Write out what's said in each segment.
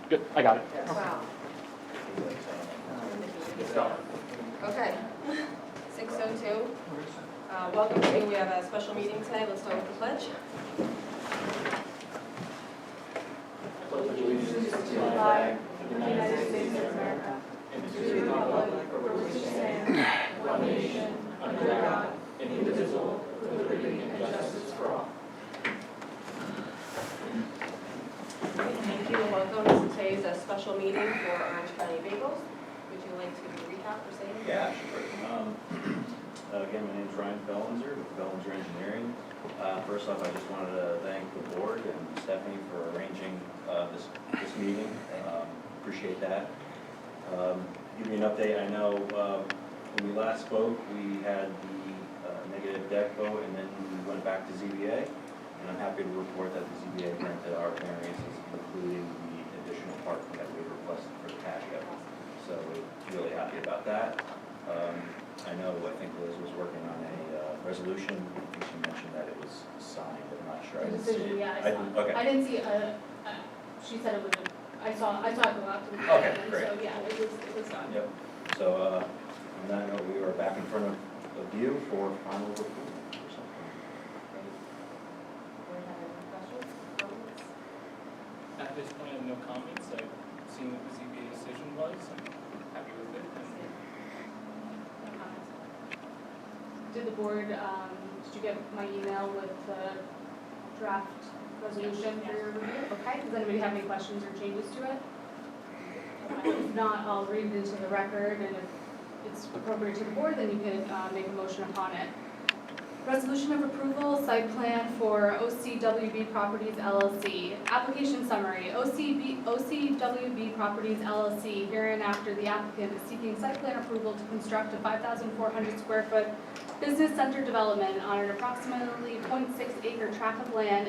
Good, I got it. Wow. Let's go. Okay. 6:02. Welcome to, we have a special meeting today. Let's start with the pledge. Allegiance to the flag of the United States of America and to the republic for which it stands, one nation, under God, indivisible, with liberty and justice for all. Thank you and welcome to today's special meeting for Orange County Bagels. Would you like to recap or say anything? Yeah, sure. Again, my name's Ryan Fellenzer with Fellenzer Engineering. First off, I just wanted to thank the board and Stephanie for arranging this meeting. Appreciate that. Give you an update. I know when we last spoke, we had the negative deck vote, and then we went back to ZBA. And I'm happy to report that the ZBA granted our variances, including the additional parking that we requested for the patio. So we're really happy about that. I think Liz was working on a resolution. I think she mentioned that it was signed. I'm not sure. I The didn't see decision, it. yeah, I saw it. Okay. I didn't see, she said it was, I saw it go out to the. Okay, and great. So, yeah, it was done. Yep. So, on that note, we are back in front of you for final approval or something. Anyone have any questions, comments? At this point, I have no comments. I've seen what the ZBA decision was. I'm happy with it. Did the board, did you get my email with the draft resolution for your review? Okay, does anybody have any questions or changes to it? If not, I'll read it into the record, and if it's appropriate to the board, then you can make a motion upon it. Resolution of approval, site plan for OCWB Properties LLC. Application summary, OCWB Properties LLC, hereinafter the applicant is seeking site plan approval to construct a 5,400 square foot business center development on an approximately 0.6 acre tract of land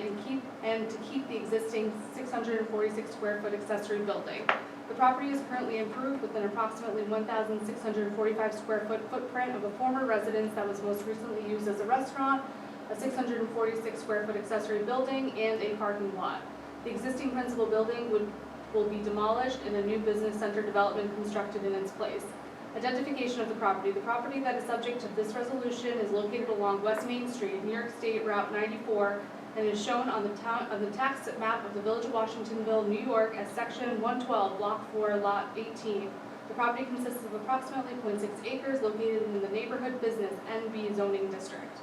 and to keep the existing 646 square foot accessory building. The property is currently improved with an approximately 1,645 square foot footprint of a former residence that was most recently used as a restaurant, a 646 square foot accessory building, and a parking lot. The existing principal building will be demolished and a new business center development constructed in its place. Identification of the property. The property that is subject to this resolution is located along West Main Street, New York State Route 94, and is shown on the tax map of the Village of Washingtonville, New York as Section 112, Block 4, Lot 18. The property consists of approximately 0.6 acres located in the neighborhood business NB zoning district.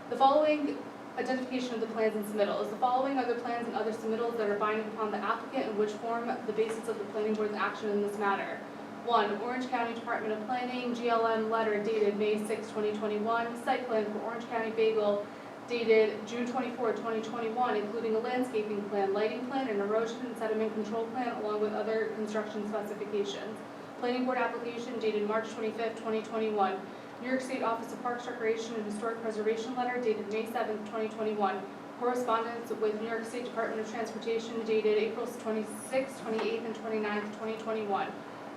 The following identification of the plans and submittals. The following are the plans and other submittals that are binding upon the applicant and which form the basis of the planning board's action in this matter. 1. Orange County Department of Planning, GLM letter dated May 6, 2021, site plan for Orange County Bagel dated June 24, 2021, including a landscaping plan, lighting plan, and erosion and sediment control plan, along with other construction specifications. Planning board application dated March 25, 2021. New York State Office of Parks, Recreation, and Historic Preservation letter dated May 7, 2021. Correspondence with New York State Department of Transportation dated April 26, 28, and 29, 2021.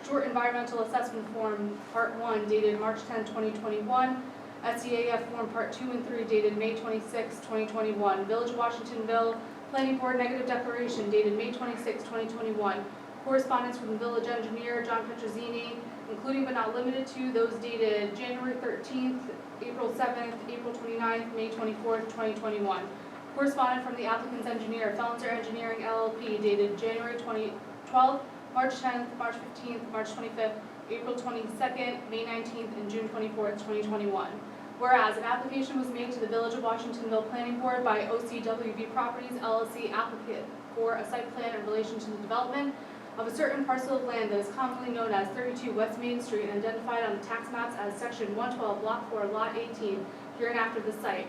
Short Environmental Assessment Form Part 1 dated March 10, 2021. SEAF Form Part 2 and 3 dated May 26, 2021. Village of Washingtonville Planning Board Negative Declaration dated May 26, 2021. Correspondence from the Village Engineer John Petrozzini, including but not limited to those dated January 13th, April 7th, April 29th, May 24th, 2021. Correspondence from the applicant's engineer, Fellenzer Engineering LLP, dated January 12th, March 10th, March 15th, March 25th, April 22nd, May 19th, and June 24th, 2021. Whereas an application was made to the Village of Washingtonville Planning Board by OCWB Properties LLC applicant for a site plan in relation to the development of a certain parcel of land that is commonly known as 32 West Main Street and identified on the tax maps as Section 112, Block 4, Lot 18, hereinafter the site.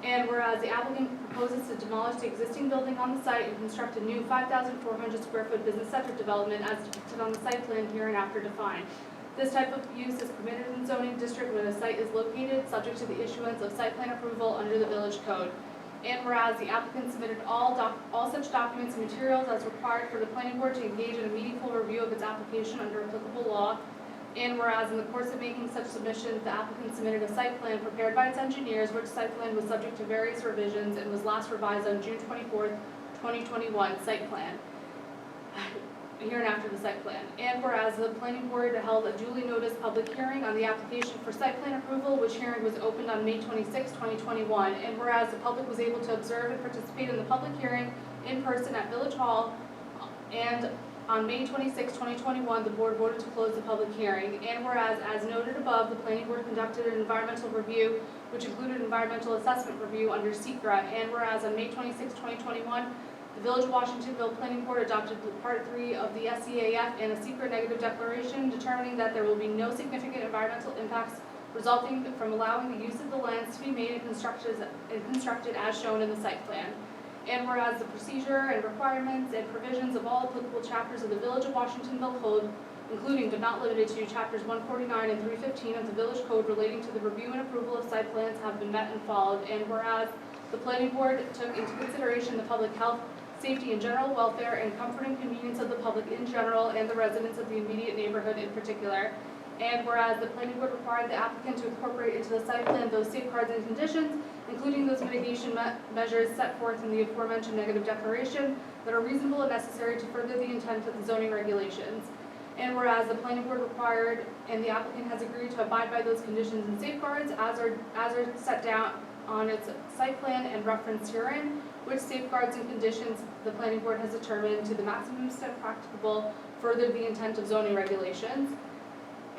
And whereas the applicant proposes to demolish the existing building on the site and construct a new 5,400 square foot business center development as depicted on the site plan hereinafter defined. This type of use is permitted in the zoning district where the site is located, subject to the issuance of site plan approval under the village code. And whereas the applicant submitted all such documents and materials as required for the planning board to engage in a meaningful review of its application under applicable law. And whereas in the course of making such submissions, the applicant submitted a site plan prepared by its engineers, which site plan was subject to various revisions and was last revised on June 24th, 2021 site plan. hereinafter the site plan. And whereas the planning board held a duly noticed public hearing on the application for site plan approval, which hearing was opened on May 26, 2021. And whereas the public was able to observe and participate in the public hearing in person at Village Hall, and on May 26, 2021, the board voted to close the public hearing. And whereas, as noted above, the planning board conducted an environmental review, which included an environmental assessment review under SECRA. And whereas on May 26, 2021, the Village of Washingtonville Planning Board adopted Part 3 of the SEAF and a SECRA negative declaration determining that there will be no significant environmental impacts resulting from allowing the use of the lands to be made and constructed as shown in the site plan. And whereas the procedure and requirements and provisions of all applicable chapters of the Village of Washingtonville Code, including but not limited to chapters 149 and 315 of the Village Code relating to the review and approval of site plans, have been met and followed. And whereas the planning board took into consideration the public health, safety and general welfare and comfort and convenience of the public in general and the residents of the immediate neighborhood in particular. And whereas the planning board required the applicant to incorporate into the site plan those safeguards and conditions, including those mitigation measures set forth in the aforementioned negative declaration, that are reasonable and necessary to further the intent of the zoning regulations. And whereas the planning board required and the applicant has agreed to abide by those conditions and safeguards as are set down on its site plan and referenced herein, which safeguards and conditions the planning board has determined to the maximum extent practicable further the intent of zoning regulations.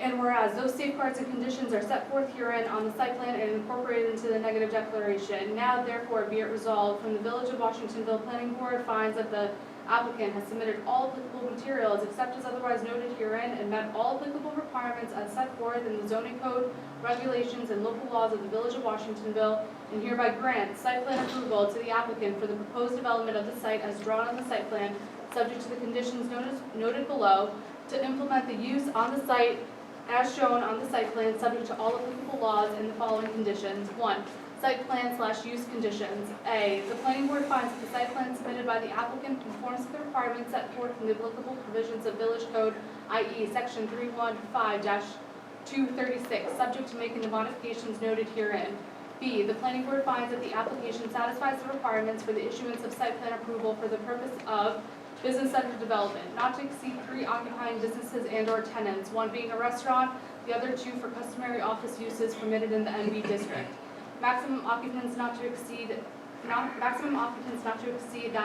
And whereas those safeguards and conditions are set forth herein on the site plan and incorporated into the negative declaration, now therefore be it resolved from the Village of Washingtonville Planning Board finds that the applicant has submitted all applicable materials except as otherwise noted herein and met all applicable requirements as set forth in the zoning code, regulations, and local laws of the Village of Washingtonville, and hereby grant site plan approval to the applicant for the proposed development of the site as drawn on the site plan, subject to the conditions noted below, to implement the use on the site as shown on the site plan, subject to all applicable laws and the following conditions. 1. Site plan/use conditions. A. The planning board finds that the site plan submitted by the applicant conforms to the requirements set forth in the applicable provisions of Village Code, i.e. Section 315-236, subject to making the modifications noted herein. B. The planning board finds that the application satisfies the requirements for the issuance of site plan approval for the purpose of business center development, not to exceed 3 occupying businesses and/or tenants, 1 being a restaurant, the other 2 for customary office uses permitted in the NB district. Maximum occupants not to exceed that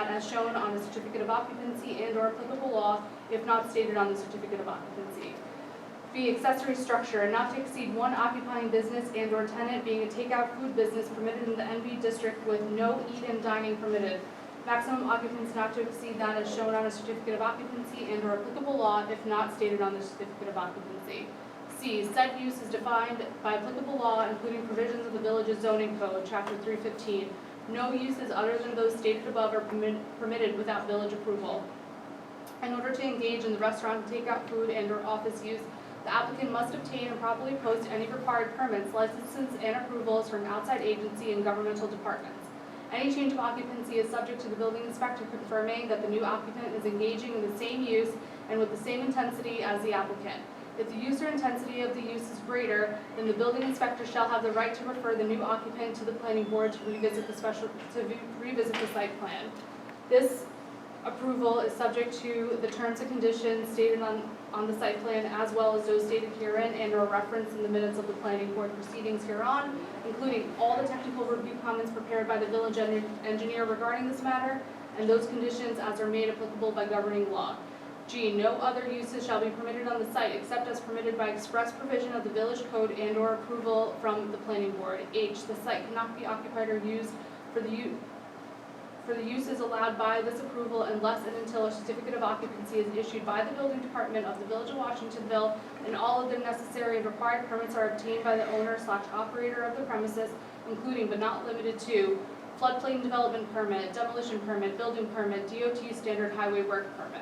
as shown on the certificate of occupancy and/or applicable law, if not stated on the certificate of occupancy. B. Accessory structure, not to exceed 1 occupying business and/or tenant, being a takeout food business permitted in the NB district with no eat-in dining permitted. Maximum occupants not to exceed that as shown on a certificate of occupancy and/or applicable law, if not stated on the certificate of occupancy. C. Said use is defined by applicable law, including provisions of the Village's zoning code, Chapter 315. No uses other than those stated above are permitted without village approval. In order to engage in the restaurant, takeout food, and/or office use, the applicant must obtain and properly post any required permits, licenses, and approvals from outside agency and governmental departments. Any change of occupancy is subject to the building inspector confirming that the new occupant is engaging in the same use and with the same intensity as the applicant. If the use or intensity of the use is greater, then the building inspector shall have the right to refer the new occupant to the planning board to revisit the site plan. This approval is subject to the terms and conditions stated on the site plan, as well as those stated herein and or referenced in the minutes of the planning board proceedings hereon, including all the technical review comments prepared by the village engineer regarding this matter, and those conditions as are made applicable by governing law. G. No other uses shall be permitted on the site except as permitted by express provision of the village code and or approval from the planning board. H. The site cannot be occupied or used for the uses allowed by this approval unless and until a certificate of occupancy is issued by the building department of the Village of Washingtonville and all other necessary and required permits are obtained by the owner/operator of the premises, including but not limited to floodplain development permit, demolition permit, building permit, DOT standard highway work permit.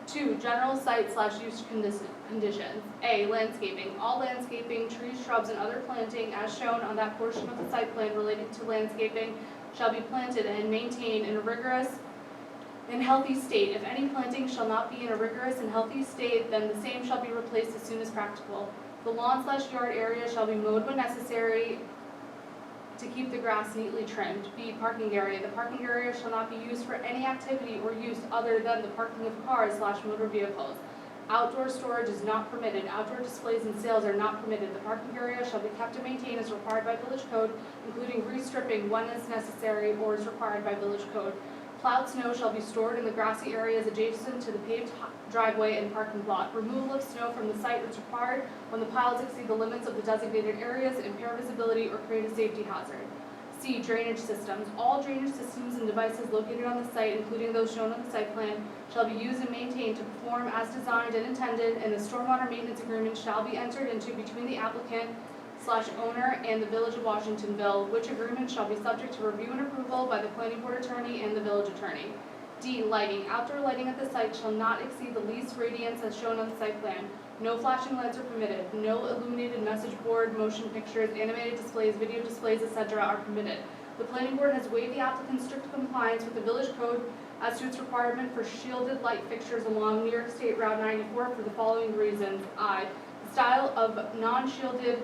2. General site/use conditions. A. Landscaping. All landscaping, trees, shrubs, and other planting as shown on that portion of the site plan related to landscaping shall be planted and maintained in a rigorous and healthy state. If any planting shall not be in a rigorous and healthy state, then the same shall be replaced as soon as practical. The lawn/yard area shall be mowed when necessary to keep the grass neatly trimmed. B, parking area. The parking area shall not be used for any activity or use other than the parking of cars/motor vehicles. Outdoor storage is not permitted. Outdoor displays and sales are not permitted. The parking area shall be kept and maintained as required by village code, including restripping when is necessary or is required by village code. Plowed snow shall be stored in the grassy areas adjacent to the paved driveway and parking lot. Removal of snow from the site is required when the piles exceed the limits of the designated areas, impair visibility, or create a safety hazard. C, drainage systems. All drainage systems and devices located on the site, including those shown on the site plan, shall be used and maintained to perform as designed and intended, and the stormwater maintenance agreement shall be entered into between the applicant/owner and the Village of Washingtonville, which agreement shall be subject to review and approval by the planning board attorney and the village attorney. D, lighting. Outdoor lighting at the site shall not exceed the least radiance as shown on the site plan. No flashing lights are permitted. No illuminated message board, motion pictures, animated displays, video displays, etc. are permitted. The planning board has waived the applicant's strict compliance with the village code as to its requirement for shielded light fixtures along New York State Route 94 for the following reasons. I, the style of non-shielded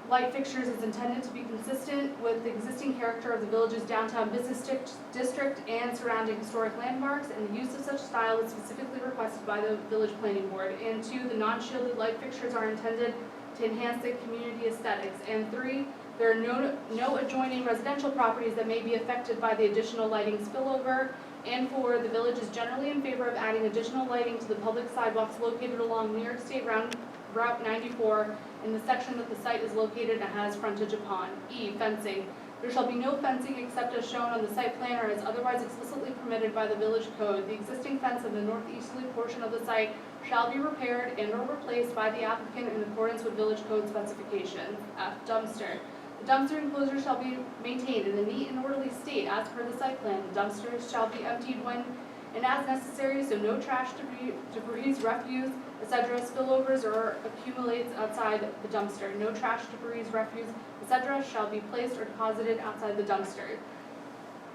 light fixtures is intended to be consistent with the existing character of the village's downtown business district and surrounding historic landmarks, and the use of such style is specifically requested by the village planning board. And 2, the non-shielded light fixtures are intended to enhance the community aesthetics. And 3, there are no adjoining residential properties that may be affected by the additional lighting spillover. And 4, the village is generally in favor of adding additional lighting to the public sidewalks located along New York State Route 94 in the section that the site is located and has frontage upon. E, fencing. There shall be no fencing except as shown on the site plan or as otherwise explicitly permitted by the village code. The existing fence in the northeasterly portion of the site shall be repaired and or replaced by the applicant in accordance with village code specifications. F, dumpster. The dumpster enclosure shall be maintained in a neat and orderly state as per the site plan. The dumpsters shall be emptied when and as necessary, so no trash, debris, refuse, etc. spillovers or accumulates outside the dumpster. No trash, debris, refuse, etc. shall be placed or deposited outside the dumpster.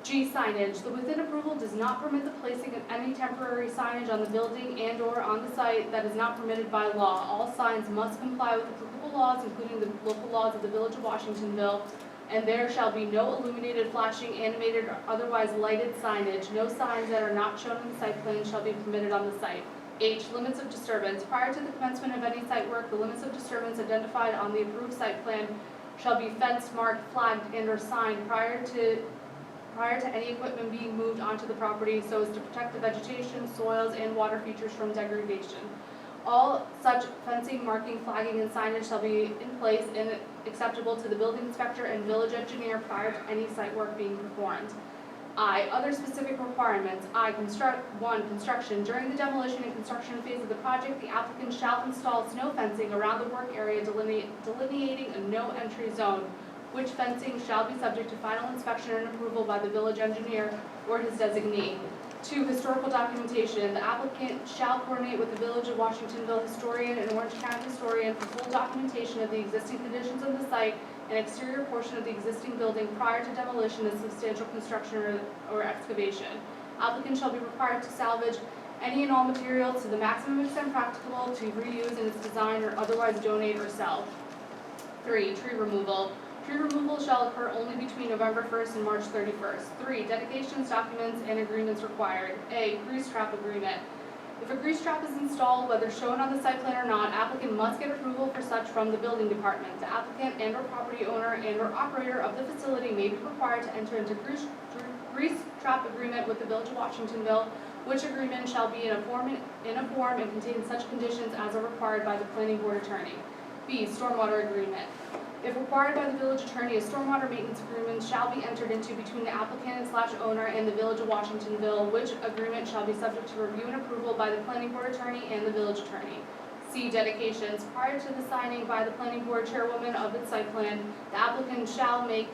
G, signage. The within approval does not permit the placing of any temporary signage on the building and or on the site that is not permitted by law. All signs must comply with applicable laws, including the local laws of the Village of Washingtonville, and there shall be no illuminated, flashing, animated, or otherwise lighted signage. No signs that are not shown in the site plan shall be permitted on the site. H, limits of disturbance. Prior to the commencement of any site work, the limits of disturbance identified on the approved site plan shall be fenced, marked, flagged, and or signed prior to any equipment being moved onto the property so as to protect the vegetation, soils, and water features from degradation. All such fencing, marking, flagging, and signage shall be in place and acceptable to the building inspector and village engineer prior to any site work being performed. I, other specific requirements. I, construction. During the demolition and construction phase of the project, the applicant shall install snow fencing around the work area delineating a no entry zone, which fencing shall be subject to final inspection and approval by the village engineer or his designee. 2, historical documentation. The applicant shall coordinate with the Village of Washingtonville historian and Orange County historian for full documentation of the existing conditions of the site and exterior portion of the existing building prior to demolition and substantial construction or excavation. Applicant shall be required to salvage any and all materials to the maximum extent practicable to reuse in its design or otherwise donate or sell. 3, tree removal. Tree removal shall occur only between November 1st and March 31st. 3, dedications, documents, and agreements required. A, grease trap agreement. If a grease trap is installed, whether shown on the site plan or not, applicant must get approval for such from the building department. The applicant and or property owner and or operator of the facility may be required to enter into grease trap agreement with the Village of Washingtonville, which agreement shall be in a form and contain such conditions as are required by the planning board attorney. B, stormwater agreement. If required by the village attorney, a stormwater maintenance agreement shall be entered into between the applicant/owner and the Village of Washingtonville, which agreement shall be subject to review and approval by the planning board attorney and the village attorney. C, dedications. Prior to the signing by the planning board chairwoman of its site plan, the applicant shall make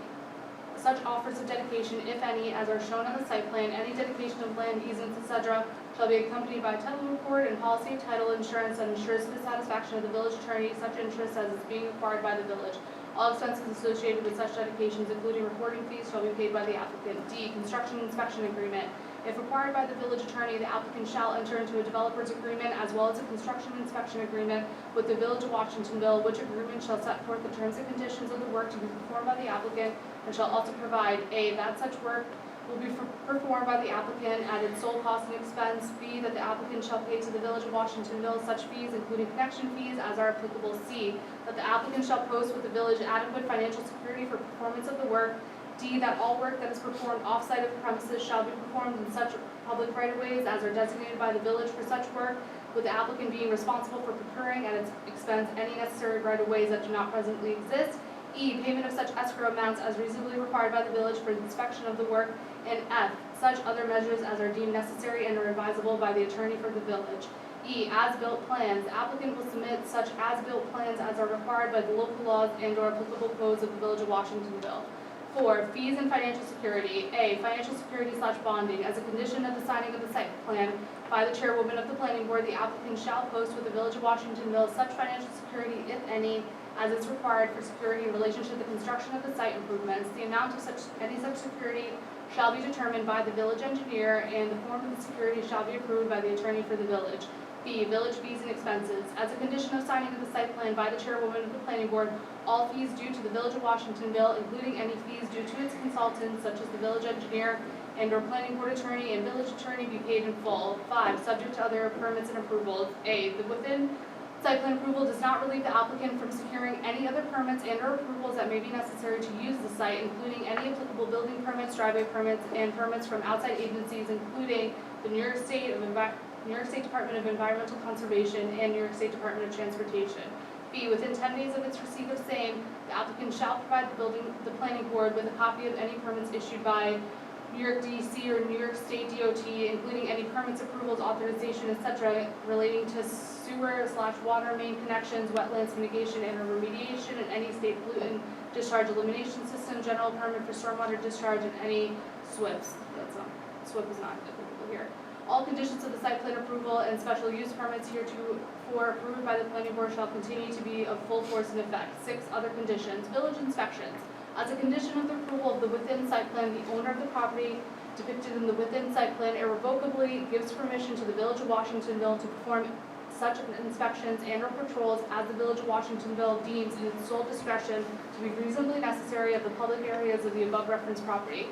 such offers of dedication, if any, as are shown on the site plan. Any dedication of land, easements, etc. shall be accompanied by a title report and policy of title insurance that ensures the satisfaction of the village attorney such interest as is being required by the village. All expenses associated with such dedications, including recording fees, shall be paid by the applicant. D, construction inspection agreement. If required by the village attorney, the applicant shall enter into a developer's agreement as well as a construction inspection agreement with the village of Washingtonville, which agreement shall set forth the terms and conditions of the work to be performed by the applicant and shall also provide A, that such work will be performed by the applicant at its sole cost and expense. B, that the applicant shall pay to the village of Washingtonville such fees, including connection fees, as are applicable. C, that the applicant shall post with the village adequate financial security for performance of the work. D, that all work that is performed off-site of the premises shall be performed in such public right-of-ways as are designated by the village for such work, with the applicant being responsible for procuring at its expense any necessary right-of-ways that do not presently exist. E, payment of such escrow amounts as reasonably required by the village for the inspection of the work. And F, such other measures as are deemed necessary and are advisable by the attorney for the village. E, as-built plans. The applicant will submit such as-built plans as are required by the local laws and/or applicable codes of the village of Washingtonville. 4, fees and financial security. A, financial security/bonding. As a condition of the signing of the site plan by the chairwoman of the planning board, the applicant shall post with the village of Washingtonville such financial security, if any, as is required for security in relation to the construction of the site improvements. The amount of any such security shall be determined by the village engineer, and the form of the security shall be approved by the attorney for the village. B, village fees and expenses. As a condition of signing of the site plan by the chairwoman of the planning board, all fees due to the village of Washingtonville, including any fees due to its consultants, such as the village engineer and/or planning board attorney and village attorney, be paid in full. 5, subject to other permits and approvals. A, the within site plan approval does not relieve the applicant from securing any other permits and/or approvals that may be necessary to use the site, including any applicable building permits, driveway permits, and permits from outside agencies, including the New York State Department of Environmental Conservation and New York State Department of Transportation. B, within 10 days of its receipt of same, the applicant shall provide the planning board with a copy of any permits issued by New York DEC or New York State DOT, including any permits, approvals, authorization, etc., relating to sewer/water main connections, wetlands mitigation and remediation, and any state pollutant discharge elimination system, general permit for stormwater discharge, and any SWIPs. SWIP is not applicable here. All conditions of the site plan approval and special use permits heretofore approved by the planning board shall continue to be of full force and effect. 6, other conditions. Village inspections. As a condition of the approval of the within site plan, the owner of the property depicted in the within site plan irrevocably gives permission to the village of Washingtonville to perform such inspections and/or patrols as the village of Washingtonville deems in its sole discretion to be reasonably necessary of the public areas of the above referenced property.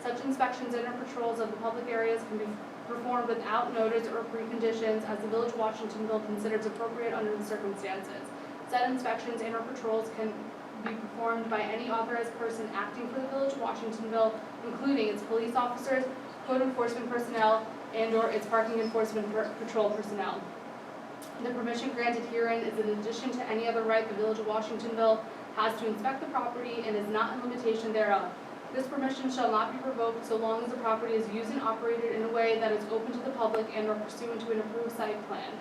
Such inspections and/or patrols of the public areas can be performed without notice or preconditions as the village of Washingtonville considers appropriate under the circumstances. Said inspections and/or patrols can be performed by any authorized person acting for the village of Washingtonville, including its police officers, code enforcement personnel, and/or its parking enforcement patrol personnel. The permission granted herein is in addition to any other right the village of Washingtonville has to inspect the property and is not in limitation thereof. This permission shall not be revoked so long as the property is used and operated in a way that is open to the public and/or pursuant to an approved site plan.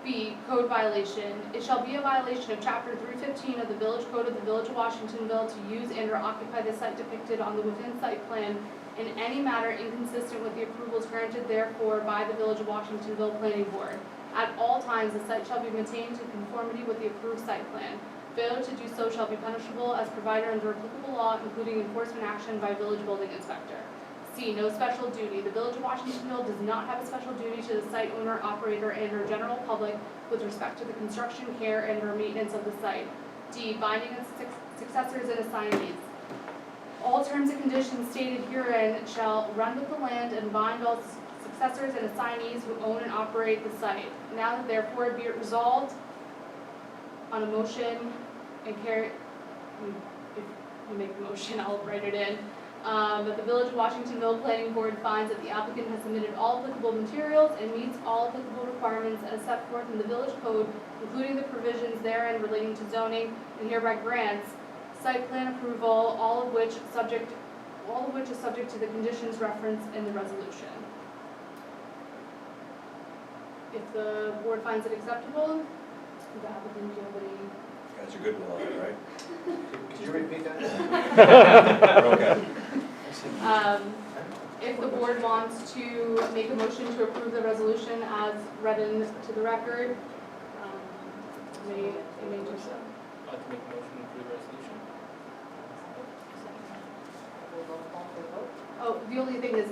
B, code violation. It shall be a violation of Chapter 315 of the Village Code of the Village of Washingtonville to use and/or occupy the site depicted on the within site plan in any manner inconsistent with the approvals granted therefore by the Village of Washingtonville Planning Board. At all times, the site shall be maintained in conformity with the approved site plan. Failure to do so shall be punishable as provided under applicable law, including enforcement action by village building inspector. C, no special duty. The Village of Washingtonville does not have a special duty to the site owner, operator, and/or general public with respect to the construction, care, and/or maintenance of the site. D, binding its successors and assignees. All terms and conditions stated herein shall run with the land and bind all successors and assignees who own and operate the site. Now therefore be it resolved on a motion and carry, if you make the motion, I'll write it in. That the Village of Washingtonville Planning Board finds that the applicant has submitted all applicable materials and meets all applicable requirements as set forth in the village code, including the provisions therein relating to zoning, and hereby grants site plan approval, all of which is subject to the conditions referenced in the resolution. If the board finds it acceptable, the applicant, do you have any? Guys are good with all that, right? Could you repeat that? Okay. If the board wants to make a motion to approve the resolution as read into the record, may do so. I'd like to make a motion to approve the resolution. we'll go call for the vote. Oh, the only thing is,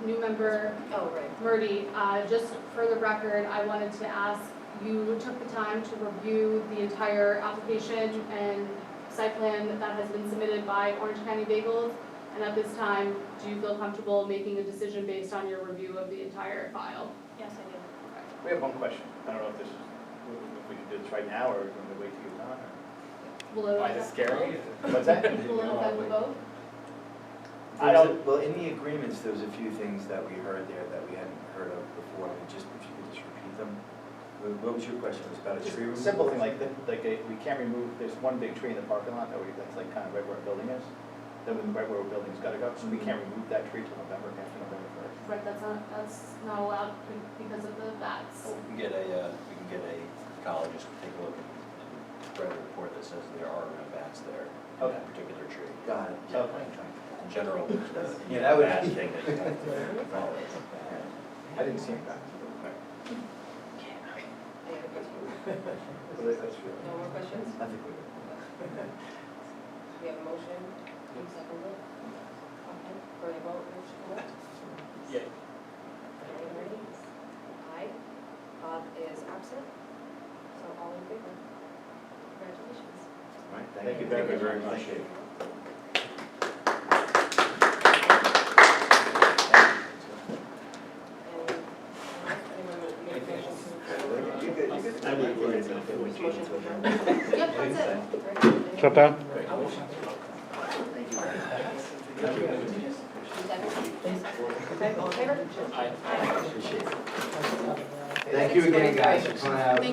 new member Oh, right. Murdy, just for the record, I wanted to ask, you took the time to review the entire application and site plan that has been submitted by Orange County Bagels, and at this time, do you feel comfortable making a decision based on your review of the entire file? Yes, I do. We have one question. I don't know if this is, if we should do this right now or if we're gonna wait till you're done. Will it Why is it scary? What's that? Will it affect the vote? I don't- Well, in the agreements, there was a few things that we heard there that we hadn't heard of before, and just, if you could just repeat them. What was your question, it was about a Just tree a removal? simple thing like, we can't remove, there's one big tree in the parking lot that's like kind of right where our building is. That was right where our building's gotta go, so we can't remove that tree till November, after November 1st. Right, that's not allowed because of the bats. We can get a ecologist to take a look and write a report that says there are no bats there in Okay. that particular tree. Got it. Okay. In general, there's Yeah, a that would bad be- thing that you have to follow. I didn't see him back. Any other questions? That's true. No more questions? I think we We have a motion, you second it? Okay, for the vote, Mr. Cole? Yeah. Are you ready? Aye. Bob is absent, so all in favor? Congratulations. All right, Thank you very much. Appreciate it. And anyone make a motion to? You good, you good? I mean, we're gonna fit Which with motion you. to adjourn? Yep, that's it. Ready? Shut down? Thank you. Okay, all in favor? Aye. Aye. Thank you again, guys, for coming out. Thank